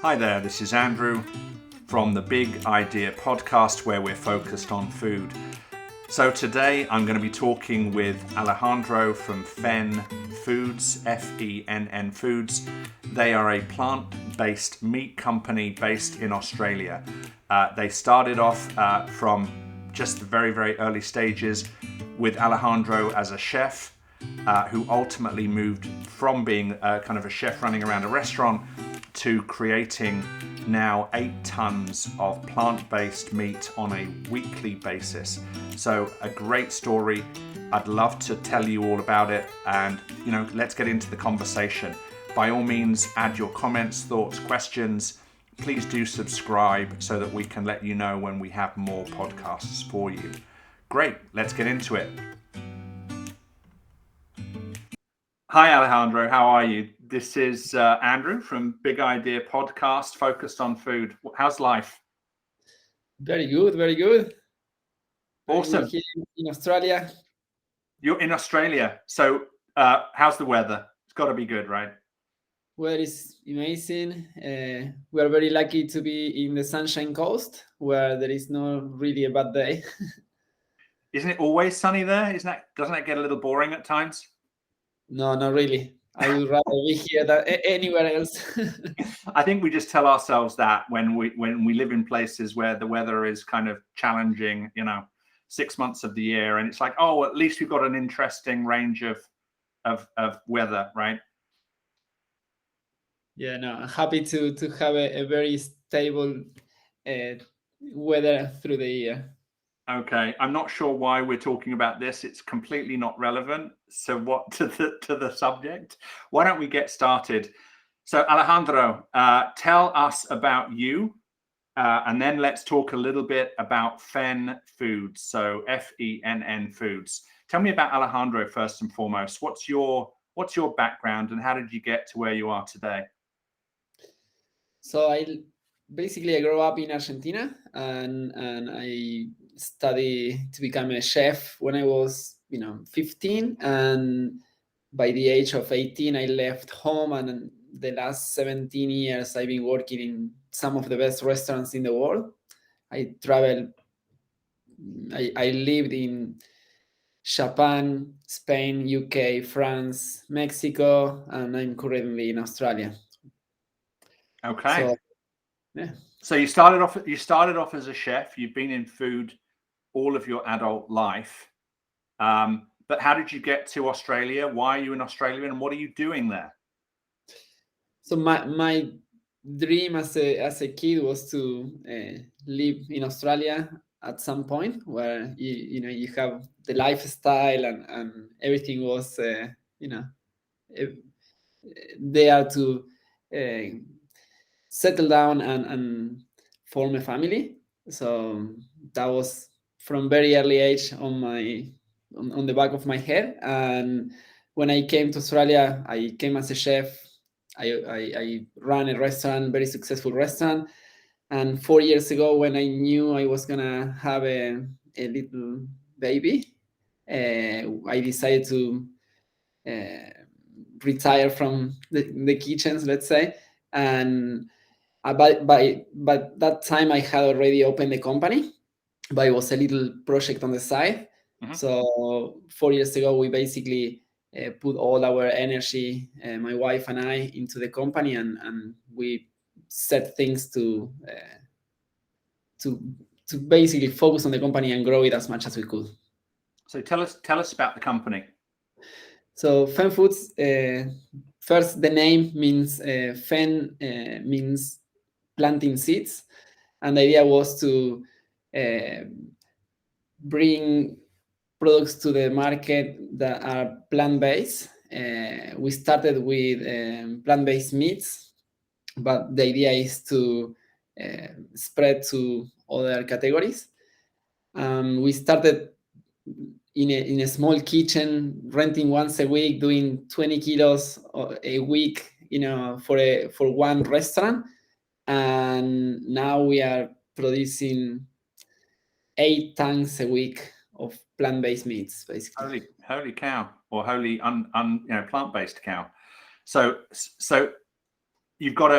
Hi there, this is Andrew from the Big Idea podcast where we're focused on food. So today I'm going to be talking with Alejandro from Fenn Foods, Fenn Foods. They are a plant-based meat company based in Australia. They started off from just the very, very early stages with Alejandro as a chef who ultimately moved from being kind of a chef running around a restaurant to creating now 8 tons of plant-based meat on a weekly basis. So a great story. I'd love to tell you all about it, and let's get into the conversation. By all means, add your comments, thoughts, questions. Please do subscribe so that we can let you know when we have more podcasts for you. Great, let's get into it. Hi Alejandro, how are you? This is Andrew from Big Idea podcast focused on food. How's life? Very good, very good. Awesome. Here in Australia. You're in Australia. So how's the weather? It's got to be good, right? Weather is amazing. We are very lucky to be in the Sunshine Coast where there is not really a bad day. Isn't it always sunny there? Doesn't that get a little boring at times? No, not really. I would rather be here than anywhere else. I think we just tell ourselves that when we live in places where the weather is kind of challenging, 6 months of the year, and it's like, oh, at least we've got an interesting range of weather, right? Yeah, no, I'm happy to have a very stable weather through the year. Okay, I'm not sure why we're talking about this. It's completely not relevant. So what to the subject? Why don't we get started? So Alejandro, tell us about you, and then let's talk a little bit about Fenn Foods. So Fenn Foods. Tell me about Alejandro first and foremost. What's your background, and how did you get to where you are today? So I grew up in Argentina, and I studied to become a chef when I was 15, and by the age of 18 I left home, and the last 17 years I've been working in some of the best restaurants in the world. I traveled. I lived in Japan, Spain, UK, France, Mexico, and I'm currently in Australia. Okay. So yeah. So you started off as a chef. You've been in food all of your adult life. But how did you get to Australia? Why are you in Australia, and what are you doing there? So my dream as a kid was to live in Australia at some point where you have the lifestyle and everything was eh, there to uh, settle down and form a family. So that was from very early age on the back of my head. And when I came to Australia, I came as a chef. I ran a restaurant, very successful restaurant. And 4 years ago, when I knew I was gonna have a little baby, I decided to retire from the kitchens, let's say. And by that time, I had already opened the company, but it was a little project on the side. Mm-hmm. So 4 years ago, we basically put all our energy, my wife and I, into the company, and we set things to basically focus on the company and grow it as much as we could. So tell us about the company. So Fen Foods, first the name means Fen means planting seeds, and the idea was to bring products to the market that are plant-based. We started with plant-based meats, but the idea is to spread to other categories. We started in a small kitchen, renting once a week, doing 20 kilos a week, for one restaurant. And now we are producing 8 tons a week of plant-based meats, basically. Holy cow, or holy plant-based cow. So you've got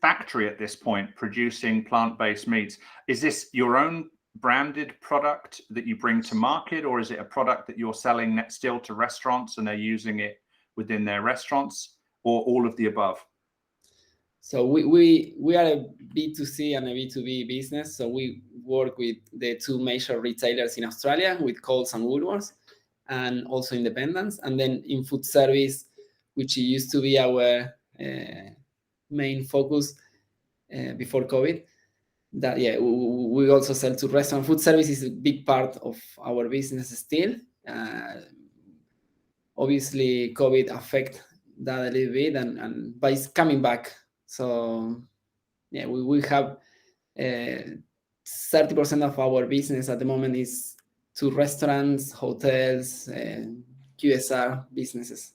factory at this point producing plant-based meats. Is this your own branded product that you bring to market, or is it a product that you're selling still to restaurants and they're using it within their restaurants, or all of the above? So we are a B2C and a B2B business. So we work with the two major retailers in Australia, with Coles and Woolworths, and also independents. And then in food service, which used to be our main focus before COVID, that we also sell to restaurant. Food service is a big part of our business still. Obviously, COVID affect that a little bit, but it's coming back. So yeah, we have 30% of our business at the moment is to restaurants, hotels, QSR businesses.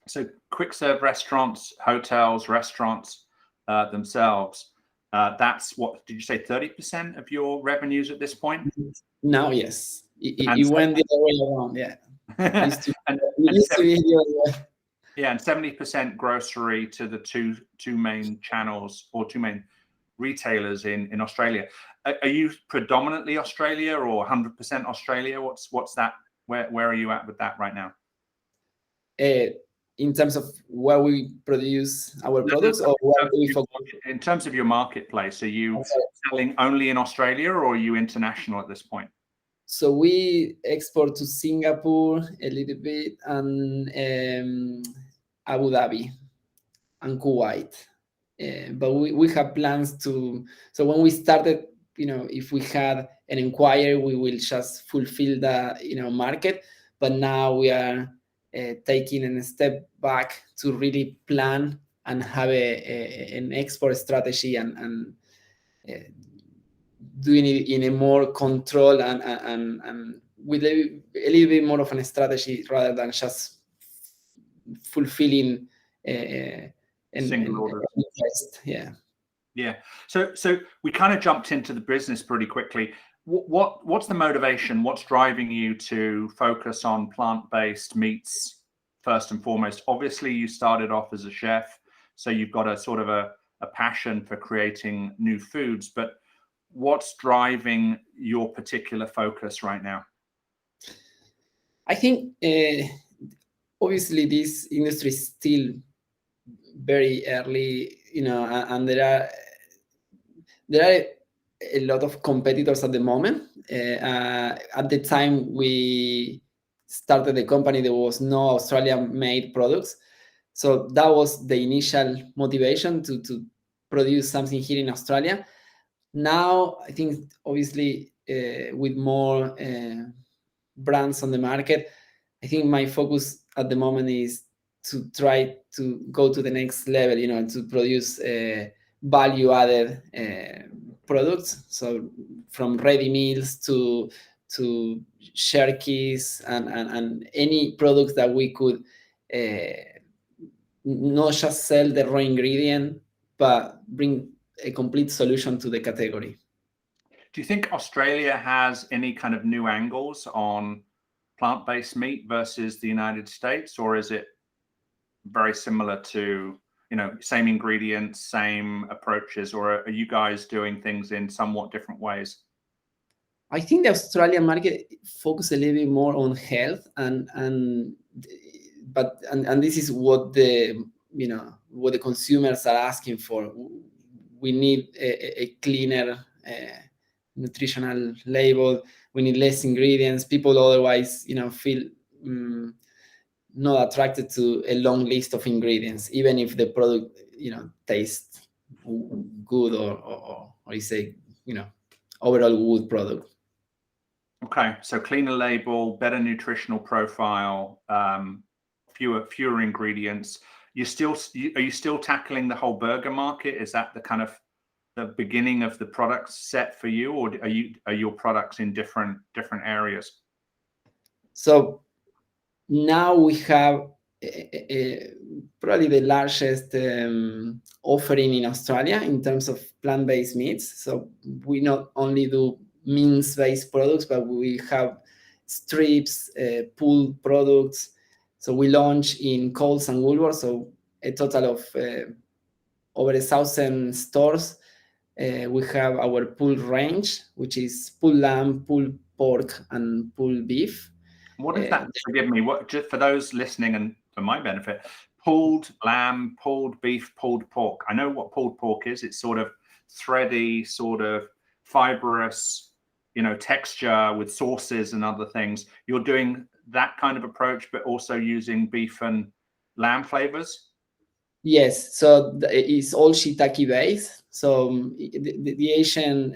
So quick serve restaurants, hotels, restaurants themselves, that's what, did you say 30% of your revenues at this point? Now, yes. It went the other way around, yeah. And 70% grocery to the two main channels, or two main retailers in Australia. Are you predominantly Australia or 100% Australia? What's that? Where are you at with that right now? In terms of where we produce our products, or where we focus? In terms of your marketplace, are you selling only in Australia, or are you international at this point? So we export to Singapore a little bit, and Abu Dhabi and Kuwait. But we have plans to, so when we started, if we had an inquiry, we will just fulfill the market. But now we are taking a step back to really plan and have an export strategy, and doing it in a more control and with a little bit more of a strategy, rather than just fulfilling single orders. Yeah. So we kind of jumped into the business pretty quickly. What's the motivation? What's driving you to focus on plant-based meats first and foremost? Obviously, you started off as a chef, so you've got a sort of a passion for creating new foods. But what's driving your particular focus right now? I think obviously this industry is still very early, and there are a lot of competitors at the moment. At the time we started the company, there was no Australian-made products, so that was the initial motivation to produce something here in Australia. Now, I think obviously with more brands on the market, I think my focus at the moment is to try to go to the next level, to produce value-added products. So from ready meals to jerkies and any products that we could not just sell the raw ingredient, but bring a complete solution to the category. Do you think Australia has any kind of new angles on plant-based meat versus the United States, or is it very similar to, same ingredients, same approaches, or are you guys doing things in somewhat different ways? I think the Australian market focuses a little bit more on health, and this is what the consumers are asking for. We need a cleaner nutritional label. We need less ingredients. People otherwise, feel not attracted to a long list of ingredients, even if the product, tastes good or is a, overall good product. Okay, so cleaner label, better nutritional profile, fewer ingredients. Are you still tackling the whole burger market? Is that the kind of the beginning of the product set for you, or are your products in different areas? So now we have probably the largest offering in Australia in terms of plant-based meats. So we not only do mince-based products, but we have strips, pulled products. So we launch in Coles and Woolworths, so a total of over 1,000 stores. We have our pulled range, which is pulled lamb, pulled pork, and pulled beef. What is that? Forgive me. What, just for those listening and for my benefit, pulled lamb, pulled beef, pulled pork. I know what pulled pork is. It's sort of thready, sort of fibrous, texture with sauces and other things. You're doing that kind of approach, but also using beef and lamb flavors. Yes, so it's all shiitake based. So the Asian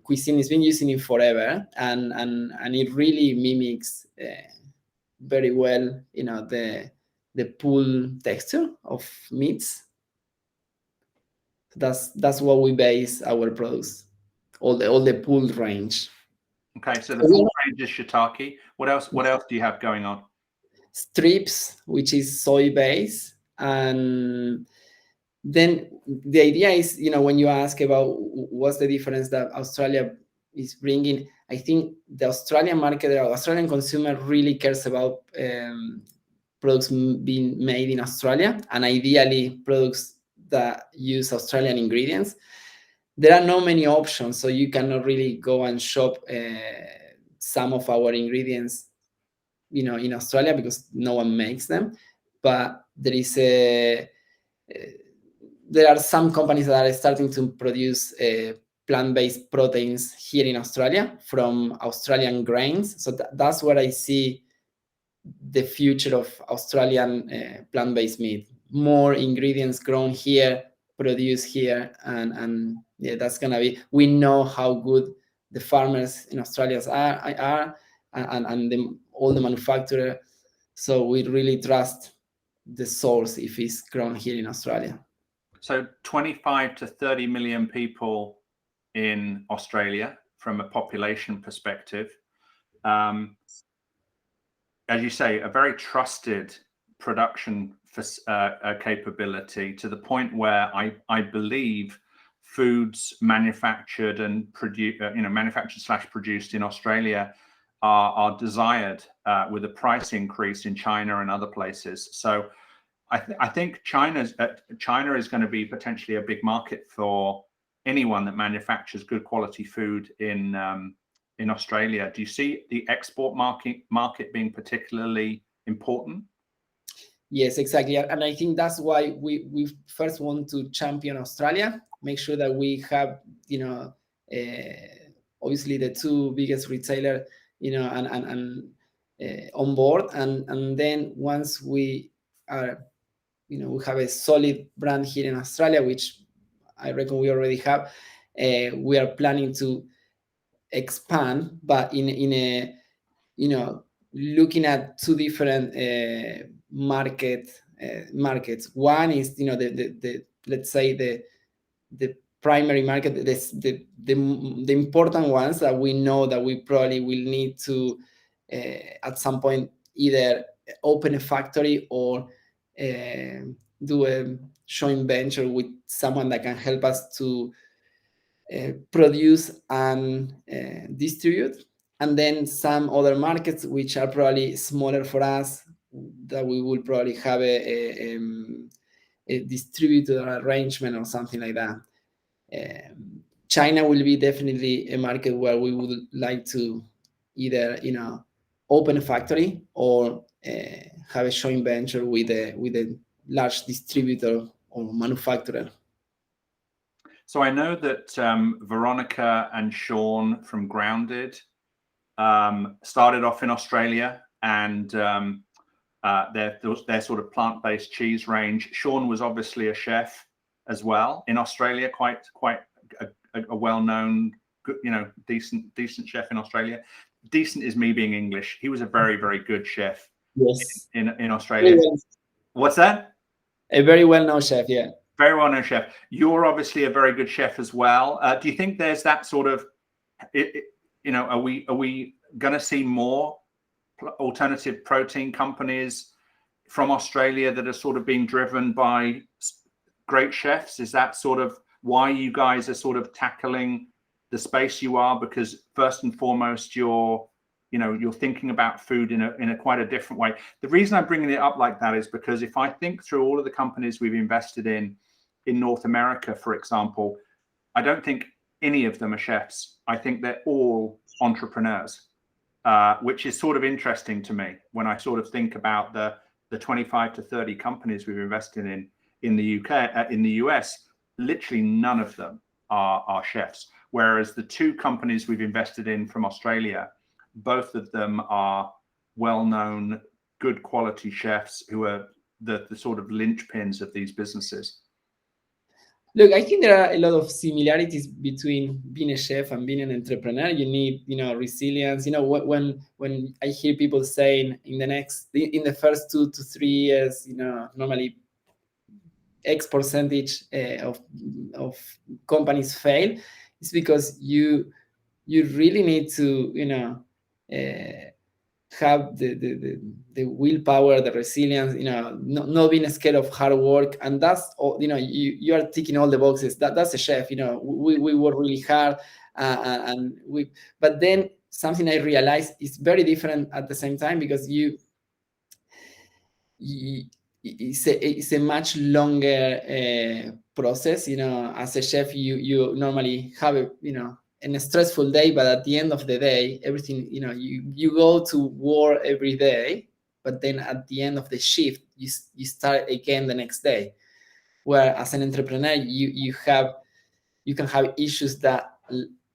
cuisine has been using it forever, and it really mimics very well, the pull texture of meats. That's what we base our products, all the pulled range. Okay, so the full range is shiitake. What else? What else do you have going on? Strips, which is soy based, and then the idea is, when you ask about what's the difference that Australia is bringing, I think the Australian market, the Australian consumer really cares about products being made in Australia, and ideally products that use Australian ingredients. There are not many options, so you cannot really go and shop some of our ingredients, in Australia, because no one makes them. But there are some companies that are starting to produce plant-based proteins here in Australia from Australian grains. So that's where I see the future of Australian plant-based meat. More ingredients grown here, produced here, and yeah, that's gonna be. We know how good the farmers in Australia are, and all the manufacturer. So we really trust the source if it's grown here in Australia. So 25 to 30 million people in Australia from a population perspective. As you say, a very trusted production capability, to the point where I believe foods manufactured and manufactured/produced in Australia are desired with a price increase in China and other places. So I think China is going to be potentially a big market for anyone that manufactures good quality food in Australia. Do you see the export market being particularly important? Yes, exactly. And I think that's why we first want to champion Australia, make sure that we have, obviously the two biggest retailer, and on board. And then once we are, we have a solid brand here in Australia, which I reckon we already have, we are planning to expand, but in a, looking at two different markets. One is, the let's say the primary market, the important ones that we know that we probably will need to at some point either open a factory or do a joint venture with someone that can help us to produce and distribute. And then some other markets which are probably smaller for us, that we will probably have a distributor arrangement or something like that. China will be definitely a market where we would like to either, open a factory or have a joint venture with a large distributor or manufacturer. So I know that Veronica and Sean from Grounded started off in Australia, and their sort of plant-based cheese range. Sean was obviously a chef as well in Australia, quite a well-known, decent chef in Australia. Decent is me being English. He was a very, very good chef. Yes. in Australia. What's that? A very well-known chef, yeah. Very well-known chef. You're obviously a very good chef as well. Do you think there's that sort of, are we going to see more alternative protein companies from Australia that are sort of being driven by great chefs? Is that sort of why you guys are sort of tackling the space you are? Because first and foremost, you're thinking about food in a quite a different way. The reason I'm bringing it up like that is because if I think through all of the companies we've invested in in North America, for example, I don't think any of them are chefs. I think they're all entrepreneurs, which is sort of interesting to me when I sort of think about the 25 to 30 companies we've invested in the UK, in the US. Literally none of them are chefs. Whereas the two companies we've invested in from Australia, both of them are well-known, good quality chefs who are the sort of linchpins of these businesses. Look, I think there are a lot of similarities between being a chef and being an entrepreneur. You need, resilience. When I hear people saying in the first 2 to 3 years, normally X percentage of companies fail, it's because you really need to, have the willpower, the resilience, not being scared of hard work. And that's all, you are ticking all the boxes. That's a chef. We work really hard, but then something I realized is very different at the same time, because it's a much longer process. As a chef, you normally have a stressful day, but at the end of the day, everything, you go to war every day, but then at the end of the shift, you start again the next day. Where as an entrepreneur, you can have issues that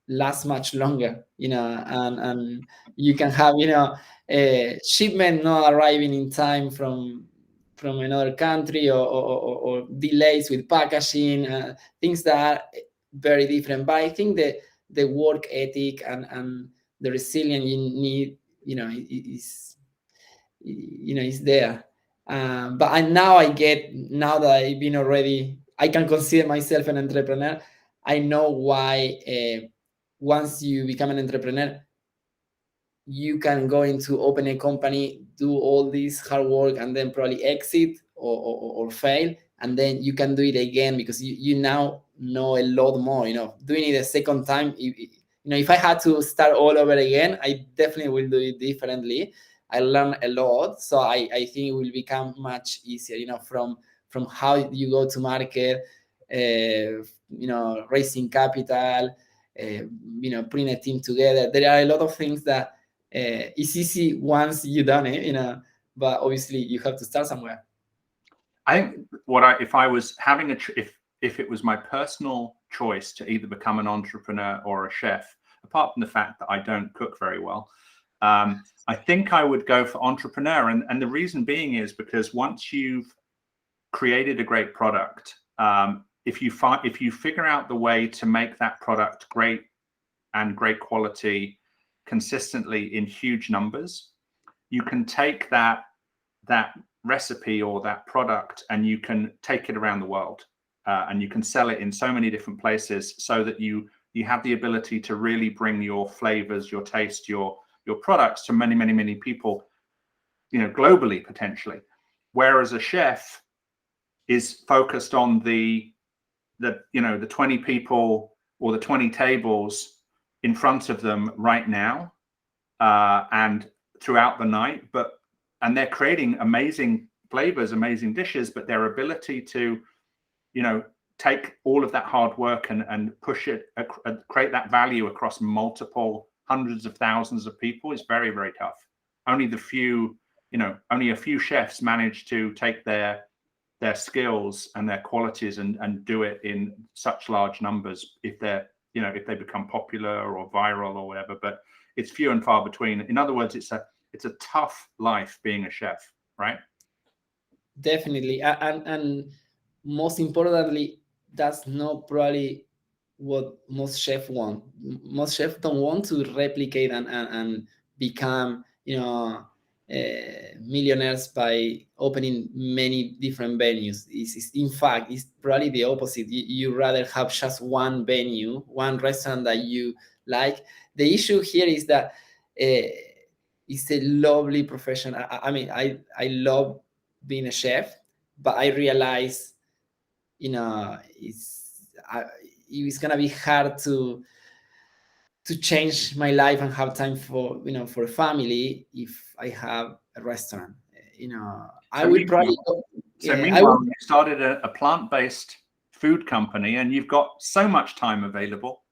last much longer, and you can have, a shipment not arriving in time from another country, or delays with packaging, things that are very different. But I think the work ethic and the resilience you need, is there. But now that I've been already, I can consider myself an entrepreneur. I know why once you become an entrepreneur, you can go into open a company, do all this hard work, and then probably exit or fail, and then you can do it again, because you now know a lot more. Doing it a second time, if I had to start all over again, I definitely will do it differently. I learned a lot, so I think it will become much easier. From how you go to market, raising capital, putting a team together. There are a lot of things that it's easy once you've done it, but obviously you have to start somewhere. I think if I was having if it was my personal choice to either become an entrepreneur or a chef, apart from the fact that I don't cook very well, I think I would go for entrepreneur. And the reason being is because once you've created a great product, if you figure out the way to make that product great and great quality consistently in huge numbers, you can take that recipe or that product and you can take it around the world, and you can sell it in so many different places, so that you have the ability to really bring your flavors, your taste, your products to many people, globally, potentially. Whereas a chef is focused on the 20 people or the 20 tables in front of them right now, and throughout the night, and they're creating amazing flavors, amazing dishes, but their ability to, take all of that hard work and push it, create that value across multiple hundreds of thousands of people is very, very tough. Only a few chefs manage to take their skills and their qualities and do it in such large numbers, if they become popular or viral or whatever. But it's few and far between. In other words, it's a tough life being a chef, right? Definitely. And most importantly, that's not probably what most chefs want. Most chefs don't want to replicate and become, millionaires by opening many different venues. In fact, it's probably the opposite. You rather have just one venue, one restaurant that you like. The issue here is that it's a lovely profession. I love being a chef, but I realize, it's gonna be hard to change my life and have time for for a family if I have a restaurant. I would probably. Meanwhile, you started a plant-based food company, and you've got so much time available.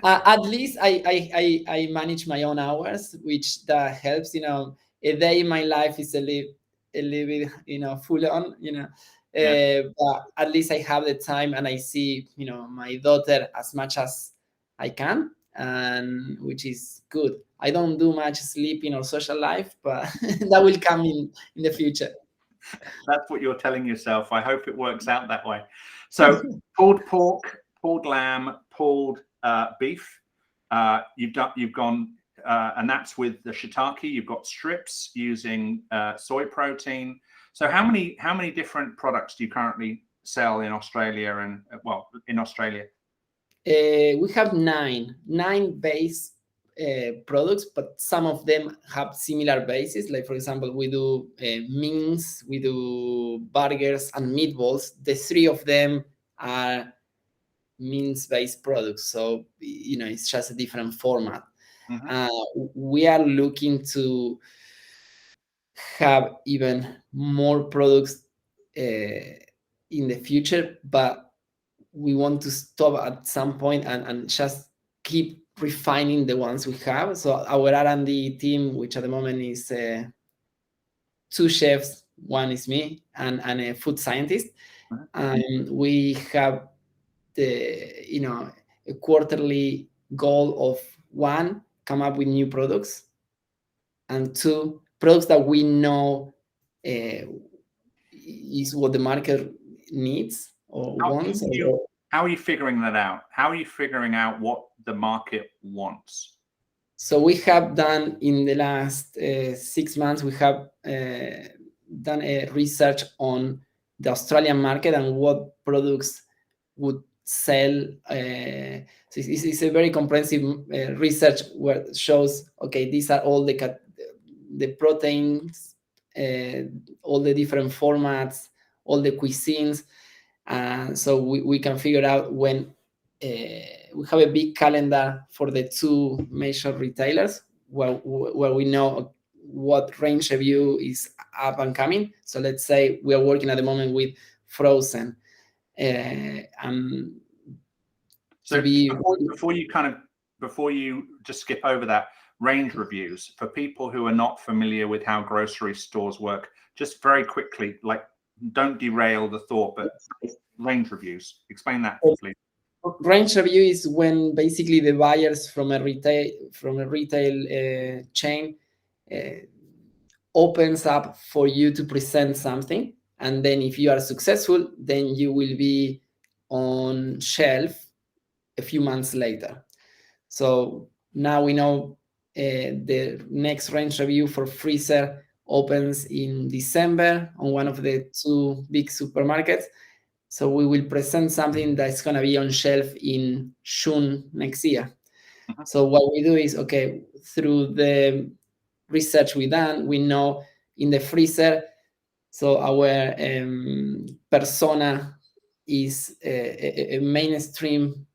At least I manage my own hours, which that helps. A day in my life is a little bit, full on. But at least I have the time, and I see, my daughter as much as I can, and which is good. I don't do much sleeping or social life, but that will come in the future. That's what you're telling yourself. I hope it works out that way. So pulled pork, pulled lamb, pulled beef. You've gone, and that's with the shiitake. You've got strips using soy protein. So how many different products do you currently sell in Australia in Australia? We have nine base products, but some of them have similar bases. Like, for example, we do mince, we do burgers and meatballs. The three of them are mince-based products, so it's just a different format. We are looking to have even more products in the future, but we want to stop at some point and just keep refining the ones we have. So our R&D team, which at the moment is 2 chefs, one is me, and a food scientist. We have a quarterly goal of 1, come up with new products, and 2, products that we know is what the market needs or wants. How are you figuring that out? How are you figuring out what the market wants? So we have done, in the last 6 months, we have done a research on the Australian market and what products would sell. So it's a very comprehensive research where it shows, okay, these are all the proteins, all the different formats, all the cuisines. So we can figure out when we have a big calendar for the 2 major retailers where we know what range review is up and coming. So let's say we are working at the moment with frozen. So before you just skip over that, range reviews, for people who are not familiar with how grocery stores work, just very quickly, like, don't derail the thought, but range reviews, explain that please. Range review is when basically the buyers from a retail chain opens up for you to present something, and then if you are successful, then you will be on shelf a few months later. So now we know the next range review for freezer opens in December on one of the 2 big supermarkets. So we will present something that's going to be on shelf in June next year. So what we do is, okay, through the research we done, we know in the freezer, so our persona is a mainstream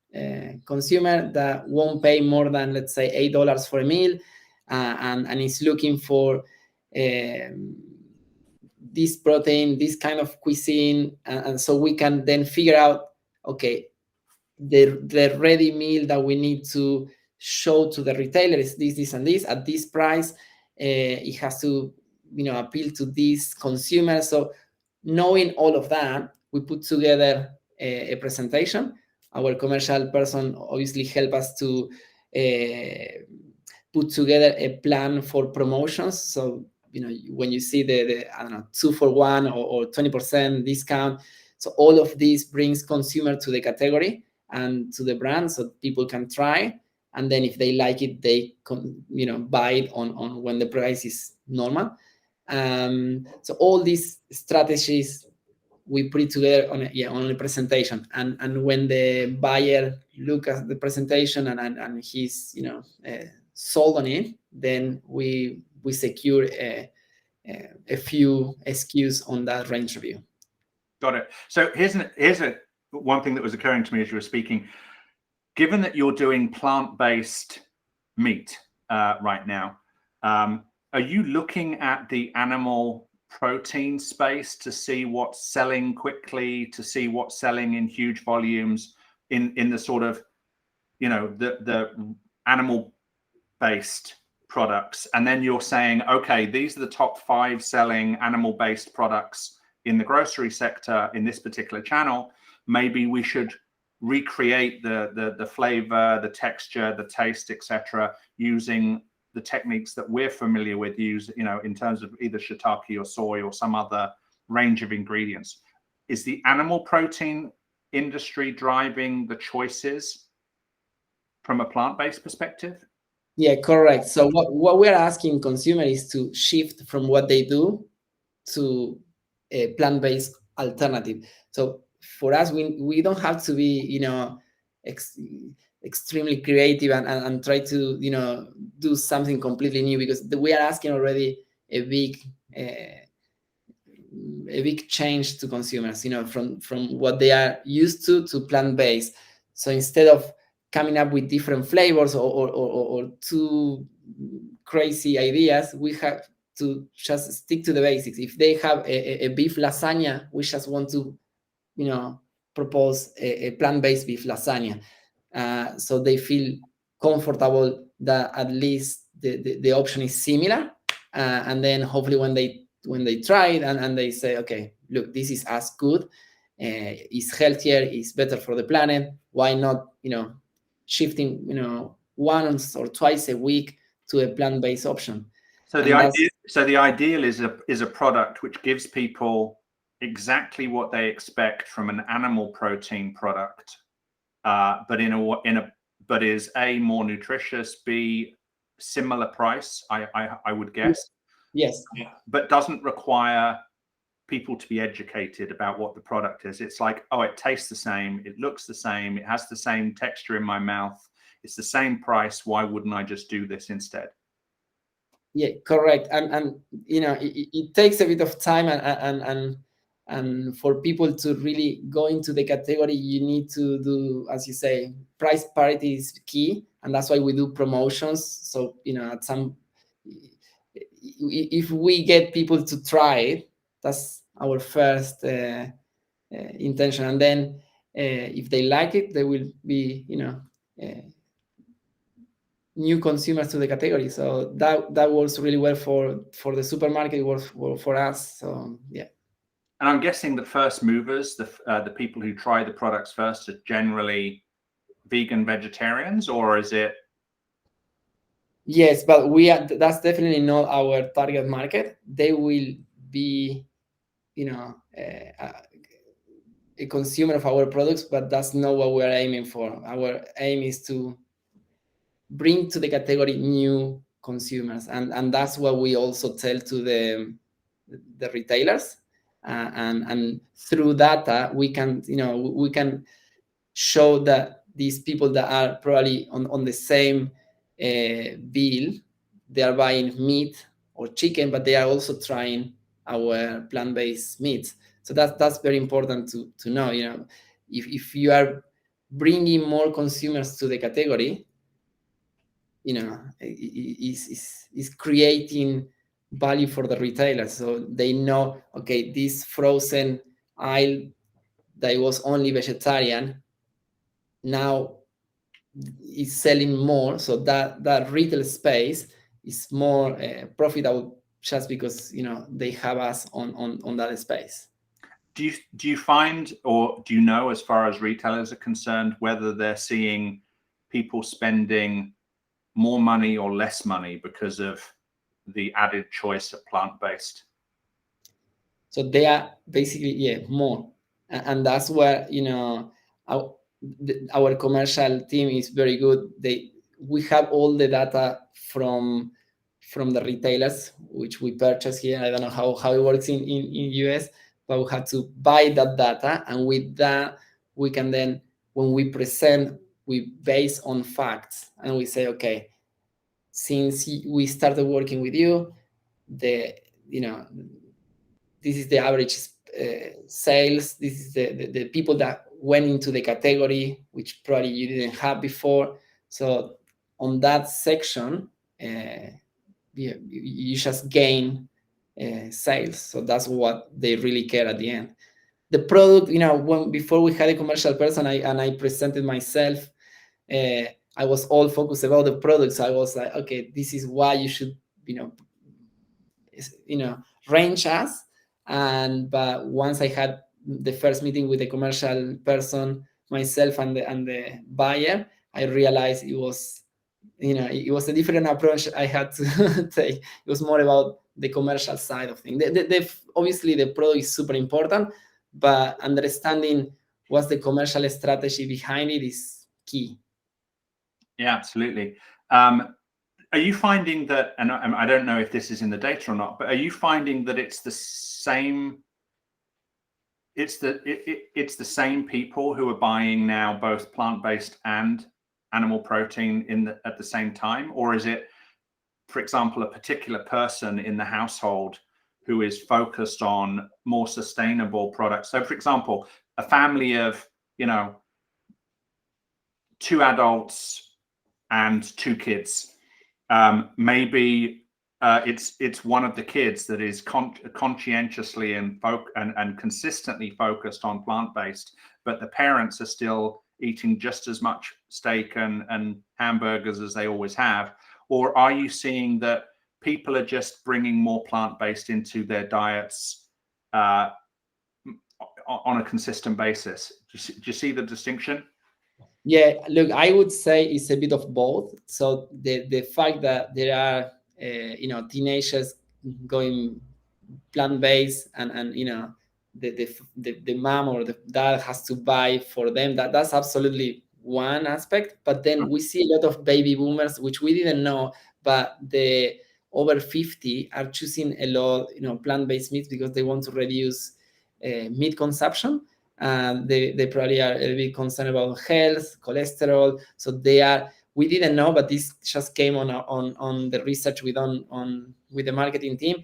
consumer that won't pay more than, let's say, $8 for a meal, and is looking for this protein, this kind of cuisine, and so we can then figure out, okay, the ready meal that we need to show to the retailer is this, and this at this price. It has to, appeal to these consumers. So knowing all of that, we put together a presentation. Our commercial person obviously help us to put together a plan for promotions. So when you see the I don't know, 2 for 1 or 20% discount, so all of this brings consumer to the category and to the brand, so people can try, and then if they like it, they buy it on when the price is normal. So all these strategies we put it together on a presentation, and when the buyer look at the presentation and he's sold on it, then we secure a few SKUs on that range review. Got it. So here's one thing that was occurring to me as you were speaking. Given that you're doing plant-based meat right now, are you looking at the animal protein space to see what's selling quickly, to see what's selling in huge volumes in the sort of, the animal based products, and then you're saying, okay, these are the top 5 selling animal based products in the grocery sector in this particular channel. Maybe we should recreate the flavor, the texture, the taste, etc., using the techniques that we're familiar with, in terms of either shiitake or soy or some other range of ingredients. Is the animal protein industry driving the choices from a plant-based perspective? Yeah, correct. So what we're asking consumers is to shift from what they do to a plant-based alternative. So for us, we don't have to be, extremely creative and try to, do something completely new, because we are asking already a big change to consumers, from what they are used to plant-based. So instead of coming up with different flavors or too crazy ideas, we have to just stick to the basics. If they have a beef lasagna, we just want to, propose a plant-based beef lasagna, so they feel comfortable that at least the option is similar, and then hopefully when they try it and they say, okay, look, this is as good, it's healthier, it's better for the planet, why not, shifting, once or twice a week to a plant-based option. So the ideal is a product which gives people exactly what they expect from an animal protein product, but but is A, more nutritious, B, similar price, I would guess. Yes. But doesn't require people to be educated about what the product is. It's like, oh, it tastes the same, it looks the same, it has the same texture in my mouth, it's the same price, why wouldn't I just do this instead? Yeah, correct. And it takes a bit of time, and for people to really go into the category, you need to do, as you say, price parity is key, and that's why we do promotions. So if we get people to try it, that's our first intention, and then if they like it, they will be, new consumers to the category. So that works really well for the supermarket, it works for us. So yeah. And I'm guessing the first movers, the people who try the products first, are generally vegan, vegetarians, or is it? Yes, but that's definitely not our target market. They will be, a consumer of our products, but that's not what we're aiming for. Our aim is to bring to the category new consumers, and that's what we also tell to the retailers, and through data we can show that these people that are probably on the same bill, they are buying meat or chicken, but they are also trying our plant-based meats. So that's very important to know. If you are bringing more consumers to the category, is creating value for the retailers, so they know, okay, this frozen aisle that was only vegetarian now is selling more, so that retail space is more profitable just because they have us on that space. Do you find, or do you know, as far as retailers are concerned, whether they're seeing people spending more money or less money because of the added choice of plant-based? So they are basically, more, and that's where our commercial team is very good. We have all the data from the retailers which we purchase here. I don't know how it works in US, but we have to buy that data, and with that we can then, when we present, we base on facts, and we say, okay, since we started working with you, this is the average sales, this is the people that went into the category, which probably you didn't have before. So on that section, you just gain sales. So that's what they really care at the end. The product, before we had a commercial person, I presented myself. I was all focused about the product. So I was like, okay, this is why you should, range us. But once I had the first meeting with the commercial person, myself and the buyer, I realized it was a different approach I had to take. It was more about the commercial side of things. Obviously, the product is super important, but understanding what's the commercial strategy behind it is key. Yeah, absolutely. Are you finding that, and I don't know if this is in the data or not, but are you finding that it's the same? It's the same people who are buying now both plant-based and animal protein at the same time, or is it, for example, a particular person in the household who is focused on more sustainable products? So, for example, a family of 2 adults and 2 kids. Maybe it's one of the kids that is conscientiously and consistently focused on plant-based, but the parents are still eating just as much steak and hamburgers as they always have. Or are you seeing that people are just bringing more plant-based into their diets on a consistent basis? Do you see the distinction? Yeah, look, I would say it's a bit of both. So the fact that there are teenagers going plant-based, and the mom or the dad has to buy for them, that's absolutely one aspect. But then we see a lot of baby boomers, which we didn't know, but the over 50 are choosing a lot plant-based meats because they want to reduce meat consumption. They probably are a little bit concerned about health, cholesterol. So we didn't know, but this just came on the research we done with the marketing team.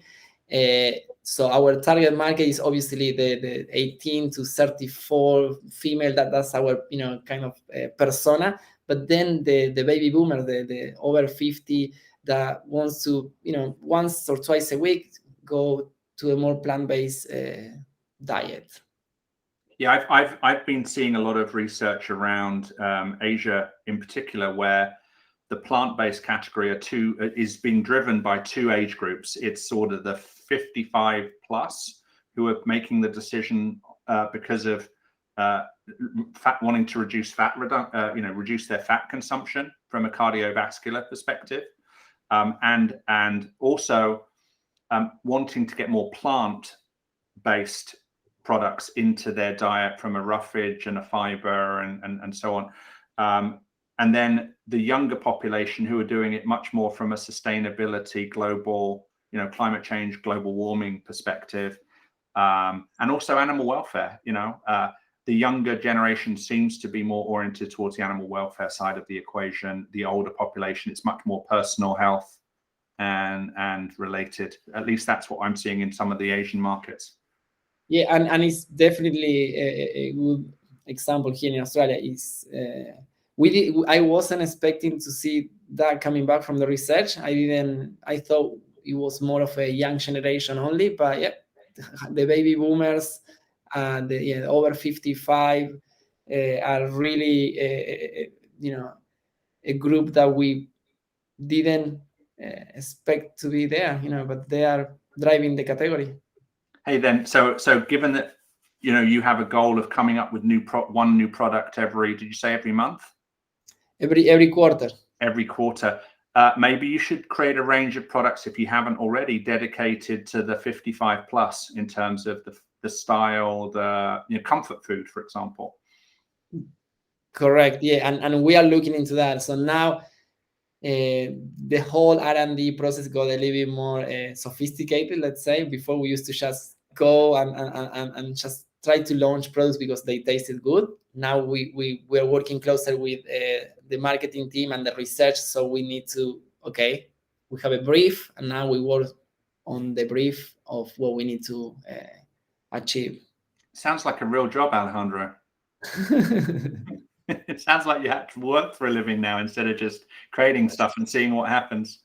So our target market is obviously the 18 to 34 female. That's our kind of persona. But then the baby boomer, the over 50, that wants to once or twice a week go to a more plant-based diet. Yeah, I've been seeing a lot of research around Asia in particular, where the plant-based category is being driven by 2 age groups. It's sort of the 55 plus who are making the decision because of wanting to reduce reduce their fat consumption from a cardiovascular perspective, and also wanting to get more plant-based products into their diet from a roughage and a fiber and so on. And then the younger population who are doing it much more from a sustainability, global, climate change, global warming perspective, and also animal welfare. The younger generation seems to be more oriented towards the animal welfare side of the equation. The older population, it's much more personal health and related. At least that's what I'm seeing in some of the Asian markets. Yeah, and it's definitely a good example here in Australia. I wasn't expecting to see that coming back from the research. I thought it was more of a young generation only, but yeah, the baby boomers, the over 55 are really a group that we didn't expect to be there, but they are driving the category. Hey, then, so given that you have a goal of coming up with one new product every, did you say every month? Every quarter. Every quarter. Maybe you should create a range of products, if you haven't already, dedicated to the 55 plus in terms of the style, the comfort food, for example. Correct. Yeah, and we are looking into that. So now the whole R&D process got a little bit more sophisticated. Let's say before we used to just go and just try to launch products because they tasted good. Now we are working closer with the marketing team and the research. So we need to, we have a brief, and now we work on the brief of what we need to achieve. Sounds like a real job, Alejandro. It sounds like you have to work for a living now instead of just creating stuff and seeing what happens.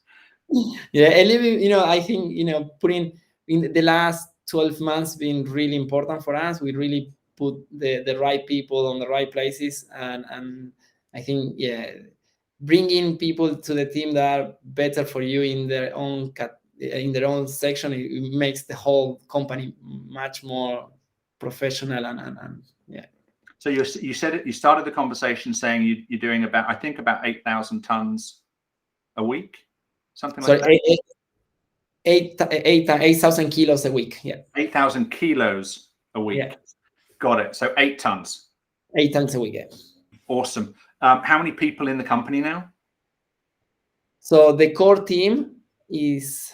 Yeah, a little bit, I think, putting in the last 12 months been really important for us. We really put the right people on the right places, and I think, yeah, bringing people to the team that are better for you in their own section, it makes the whole company much more professional, and yeah. So you said it. You started the conversation saying you're doing about, I think, about 8,000 tons a week, something like that. 8,000 kilos a week. Yeah. 8,000 kilos a week. Yeah. Got it. So 8 tons. 8 tons a week. Yeah. Awesome. How many people in the company now? So the core team is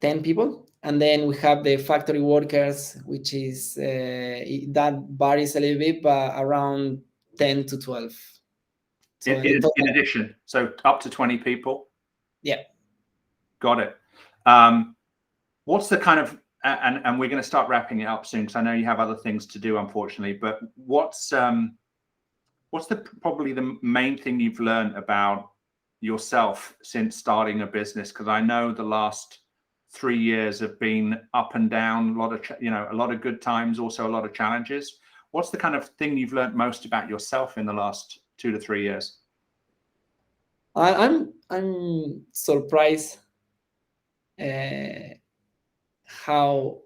10 people. And then we have the factory workers, which is that varies a little bit, but around 10 to 12. So in addition, so up to 20 people? Yeah. Got it. What's the kind of, and we're going to start wrapping it up soon because I know you have other things to do, unfortunately, but what's probably the main thing you've learned about yourself since starting a business? Because I know the last 3 years have been up and down, a lot of good times, also a lot of challenges. What's the kind of thing you've learned most about yourself in the last 2 to 3 years? I'm surprised how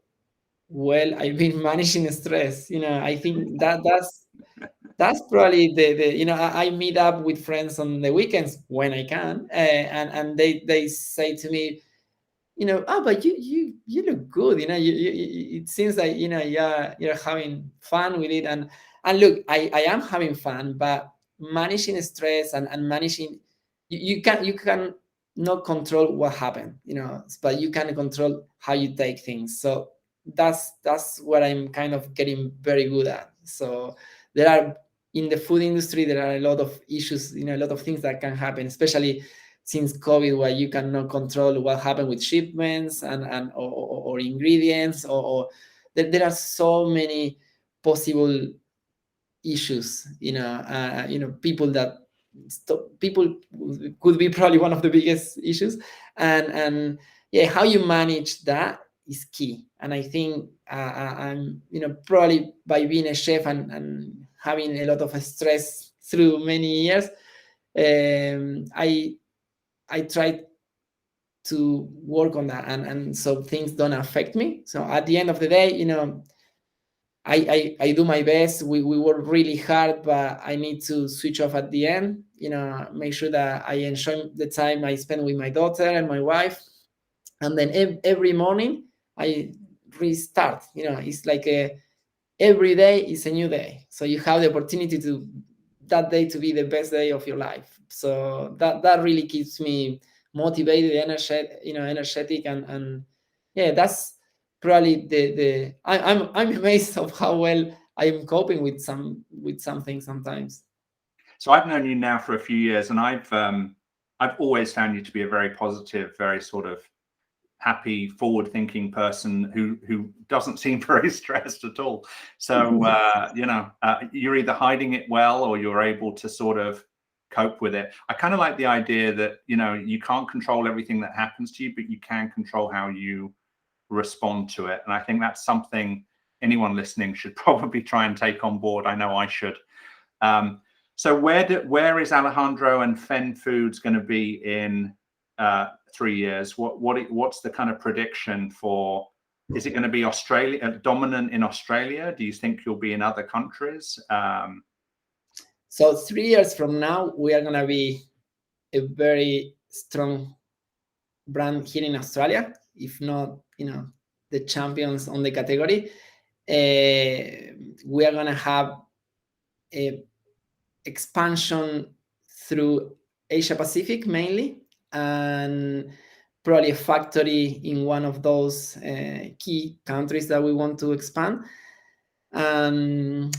well I've been managing stress. I think that's probably the I meet up with friends on the weekends when I can, and they say to me, but you look good. It seems like you're having fun with it, and look, I am having fun, but managing stress and managing, you can not control what happened, but you can control how you take things. So that's what I'm kind of getting very good at. So there are, in the food industry, there are a lot of issues, a lot of things that can happen, especially since COVID, where you cannot control what happened with shipments or ingredients, or there are so many possible issues. People could be probably one of the biggest issues, and yeah, how you manage that is key. And I think I'm probably by being a chef and having a lot of stress through many years, I try to work on that, and so things don't affect me. So at the end of the day, I do my best. We work really hard, but I need to switch off at the end. Make sure that I enjoy the time I spend with my daughter and my wife, and then every morning I restart. It's like every day is a new day, so you have the opportunity to that day to be the best day of your life. So that really keeps me motivated, energetic, and yeah, that's probably I'm amazed of how well I'm coping with something sometimes. So I've known you now for a few years, and I've always found you to be a very positive, very sort of happy, forward-thinking person who doesn't seem very stressed at all. So you're either hiding it well or you're able to sort of cope with it. I kind of like the idea that you can't control everything that happens to you, but you can control how you respond to it. And I think that's something anyone listening should probably try and take on board. I know I should. So where is Alejandro and Fen Foods going to be in 3 years? What's the kind of prediction for? Is it going to be dominant in Australia? Do you think you'll be in other countries? So 3 years from now, we are going to be a very strong brand here in Australia, if not, the champions on the category. We are going to have a expansion through Asia Pacific mainly, and probably a factory in one of those key countries that we want to expand. And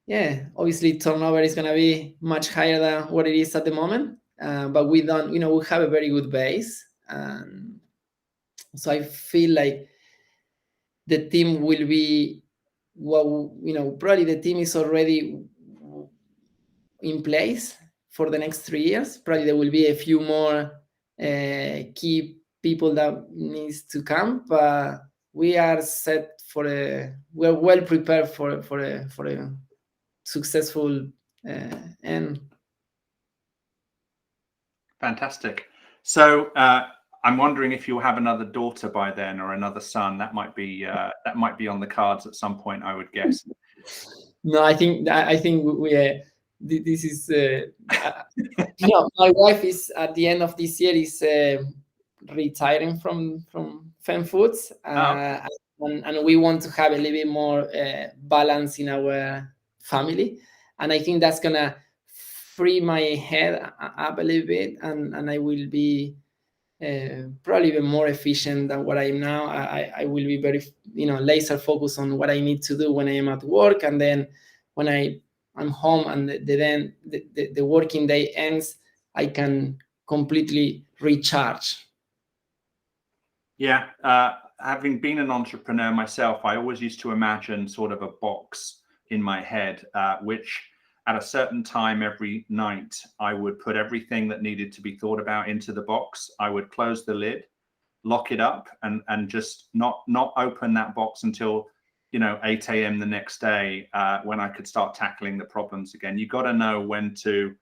yeah, obviously turnover is going to be much higher than what it is at the moment, but we don't, we have a very good base, and so I feel like the team will be, probably the team is already in place for the next 3 years. Probably there will be a few more key people that needs to come, but we are set we're well prepared for a successful end. Fantastic. So I'm wondering if you'll have another daughter by then or another son. That might be on the cards at some point, I would guess. No, I think this is my wife is at the end of this year is retiring from Fen Foods, and we want to have a little bit more balance in our family, and I think that's gonna free my head up a little bit, and I will be probably even more efficient than what I am now. I will be very laser focused on what I need to do when I am at work, and then when I'm home and the working day ends, I can completely recharge. Yeah, having been an entrepreneur myself, I always used to imagine sort of a box in my head, which at a certain time every night, I would put everything that needed to be thought about into the box. I would close the lid, lock it up, and just not open that box until 8 a.m. the next day, when I could start tackling the problems again. You got to know when to,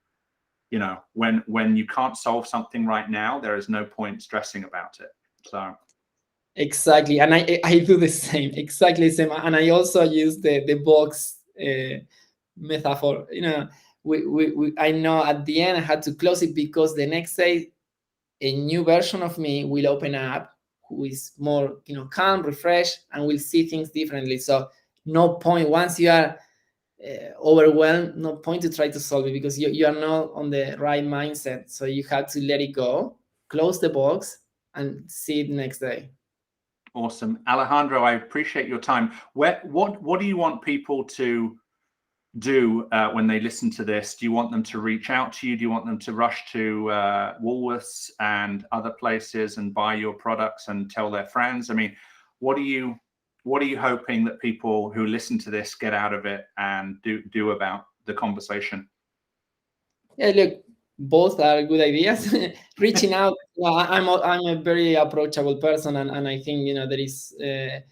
when you can't solve something right now, there is no point stressing about it. So exactly, and I do the same, exactly the same, and I also use the box metaphor. I know at the end I had to close it because the next day a new version of me will open up, who is more calm, refreshed, and will see things differently. So no point, once you are overwhelmed, no point to try to solve it, because you are not on the right mindset. So you have to let it go, close the box, and see it next day. Awesome. Alejandro, I appreciate your time. What do you want people to do when they listen to this? Do you want them to reach out to you? Do you want them to rush to Woolworths and other places and buy your products and tell their friends? I mean, what are you hoping that people who listen to this get out of it and do about the conversation? Yeah, look, both are good ideas. Reaching out, I'm a very approachable person, and I think there is a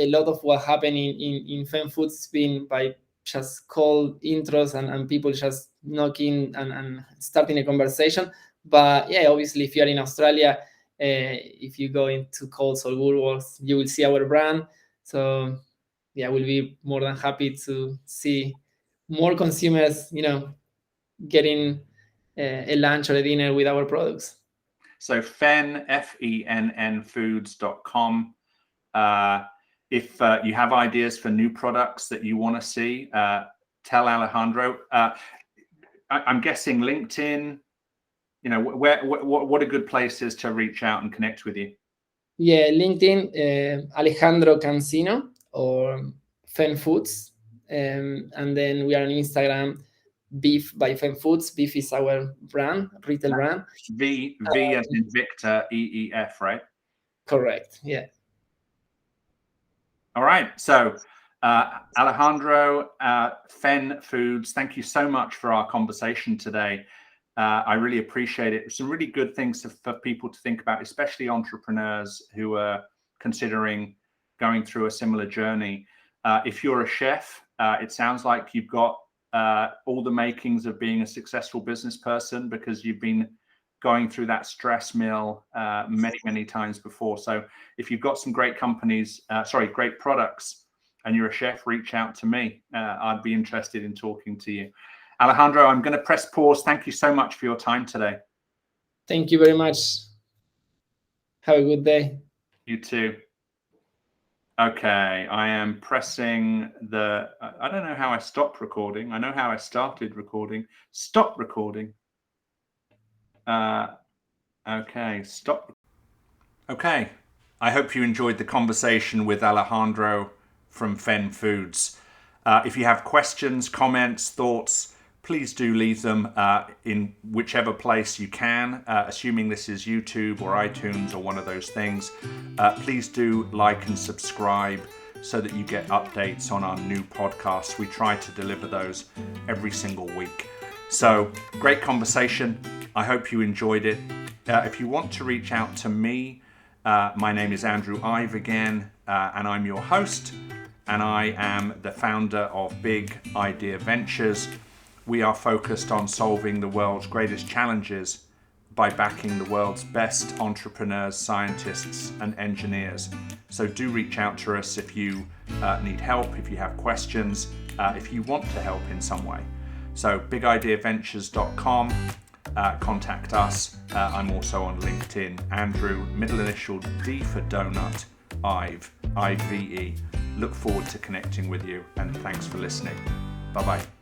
lot of what happened in Fen Foods has been by just cold intros and people just knocking and starting a conversation. But yeah, obviously, if you're in Australia, if you go into Coles or Woolworths, you will see our brand. So yeah, we'll be more than happy to see more consumers, getting a lunch or a dinner with our products. So Fenn, Fenn foods.com. If you have ideas for new products that you want to see, tell Alejandro. I'm guessing LinkedIn, what are good places to reach out and connect with you? Yeah, LinkedIn, Alejandro Cancino or Fen Foods. And then we are on Instagram, Beef by Fen Foods. Beef is our brand, retail brand. V as in Victor, EEF, right? Correct, yeah. All right. So Alejandro, Fen Foods, thank you so much for our conversation today. I really appreciate it. Some really good things for people to think about, especially entrepreneurs who are considering going through a similar journey. If you're a chef, it sounds like you've got all the makings of being a successful business person, because you've been going through that stress mill many times before. So if you've got some great great products, and you're a chef, reach out to me. I'd be interested in talking to you. Alejandro, I'm going to press pause. Thank you so much for your time today. Thank you very much. Have a good day. You too. Okay, I am pressing I don't know how I stopped recording. I know how I started recording. Stop recording. Okay, stop. Okay, I hope you enjoyed the conversation with Alejandro from Fen Foods. If you have questions, comments, thoughts, please do leave them in whichever place you can, assuming this is YouTube or iTunes or one of those things. Please do like and subscribe so that you get updates on our new podcasts. We try to deliver those every single week. So, great conversation. I hope you enjoyed it. If you want to reach out to me, My name is Andrew Ive again, and I'm your host, and I am the founder of Big Idea Ventures. We are focused on solving the world's greatest challenges by backing the world's best entrepreneurs, scientists, and engineers. So do reach out to us if you need help, if you have questions, if you want to help in some way. So bigideaventures.com, contact us. I'm also on LinkedIn, Andrew, middle initial D for donut, Ive, I-V-E. Look forward to connecting with you, and thanks for listening. Bye-bye.